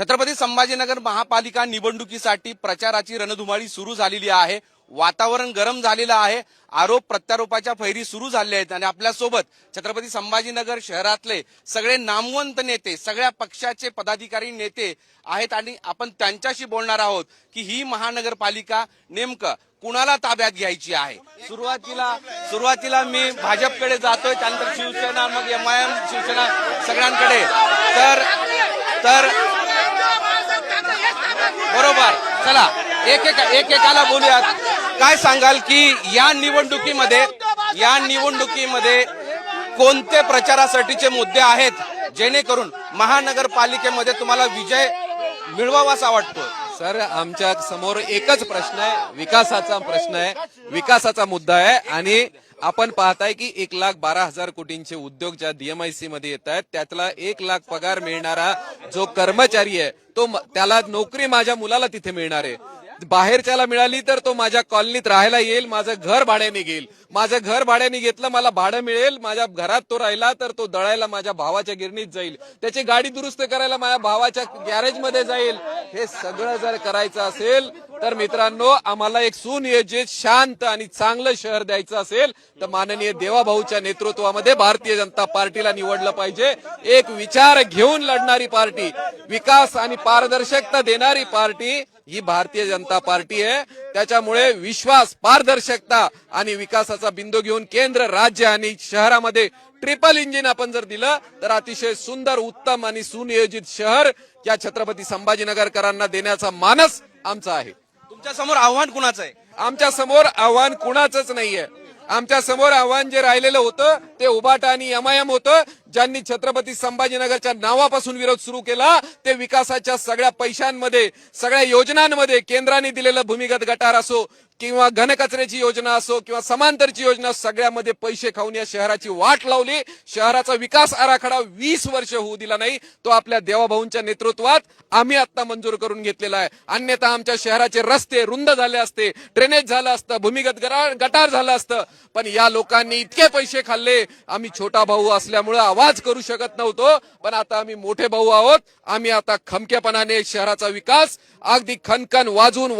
छत्रपती संभाजीनगर महापालिका निवडणुकीसाठी प्रचाराची रणधुमाळी सुरू झालेली आहे। वातावरण गरम झालेलं आहे। आरोप प्रत्यारोपाच्या फैरी सुरू झाल्या आहेत आणि आपल्यासोबत छत्रपती संभाजीनगर शहरातले सगळे नामवंत नेते, सगळ्या पक्षाचे पदाधिकारी नेते आहेत आणि आपण त्यांच्याशी बोलणार आहोत की ही महानगरपालिका नेमकं कुणाला ताब्यात घ्यायची आहे। सुरुवातीला मी भाजपकडे जातोय, त्यानंतर शिवसेना, मग एमआयएम, शिवसेना सगळ्यांकडे। तर बरोबर, चला एकेकाला बोलूयात। काय सांगाल की या निवडणुकीमध्ये कोणते प्रचारासाठीचे मुद्दे आहेत जेणेकरून महानगरपालिकेमध्ये तुम्हाला विजय मिळवावासा वाटतो? सर, आमच्या समोर एकच प्रश्न आहे, विकासाचा प्रश्न आहे, विकासाचा मुद्दा आहे। आणि आपण पाहताय की 1,12,000 कोटींचे उद्योग ज्या DMIC मध्ये येत आहेत त्यातला 1 लाख पगार मिळणारा जो कर्मचारी आहे तो त्याला नोकरी माझ्या मुलाला तिथे मिळणार आहे। बाहेरच्याला मिळाली तर तो माझ्या कॉलनीत राहायला येईल, माझं घर भाड्याने घेईल, माझं घर भाड्याने घेतलं मला भाडं मिळेल, माझ्या घरात तो राहिला तर तो दळायला माझ्या भावाच्या गिरणीत जाईल, त्याची गाडी दुरुस्त करायला माझ्या भावाच्या गॅरेजमध्ये जाईल। हे सगळं जर करायचं असेल तर मित्रांनो, आम्हाला एक सुनियोजित, शांत आणि चांगलं शहर द्यायचं असेल तर माननीय देवाभाऊच्या नेतृत्वामध्ये भारतीय जनता पार्टीला निवडलं पाहिजे। एक विचार घेऊन लढणारी पार्टी, विकास आणि पारदर्शकता देणारी पार्टी ही भारतीय जनता पार्टी आहे। त्याच्यामुळे विश्वास, पारदर्शकता आणि विकासाचा बिंदू घेऊन केंद्र, राज्य आणि शहरामध्ये ट्रिपल इंजिन आपण जर दिलं तर अतिशय सुंदर, उत्तम आणि सुनियोजित शहर या छत्रपती संभाजीनगरकरांना देण्याचा मानस आमचा आहे। तुमच्या समोर आव्हान कुणाचं आहे? आमच्या समोर आव्हान कुणाचंच नाहीये। आमच्या समोर आव्हान जे राहिलेलं होतं ते उबाटा आणि MIM होतं, ज्यांनी छत्रपती संभाजीनगरच्या नावापासून विरोध सुरू केला। ते विकासाच्या सगळ्या पैशांमध्ये, सगळ्या योजनांमध्ये, केंद्राने दिलेलं भूमिगत गटार असो किंवा घनकचऱ्याची योजना असो किंवा समांतरची योजना, सगळ्यामध्ये पैसे खाऊन या शहराची वाट लावली। शहराचा विकास आराखडा 20 वर्ष होऊ दिला नाही, तो आपल्या देवाभाऊंच्या नेतृत्वात आम्ही आता मंजूर करून घेतलेला आहे। अन्यथा आमच्या शहराचे रस्ते रुंद झाले असते, ड्रेनेज झालं असतं, भूमिगत गटार झालं असतं, पण या लोकांनी इतके पैसे खाल्ले। आम्ही छोटा भाऊ असल्यामुळे आवाज करू शकत नव्हतो, पण आता आम्ही मोठे भाऊ आहोत। आम्ही आता खमकेपणाने शहराचा विकास अगदी खणखण वाजून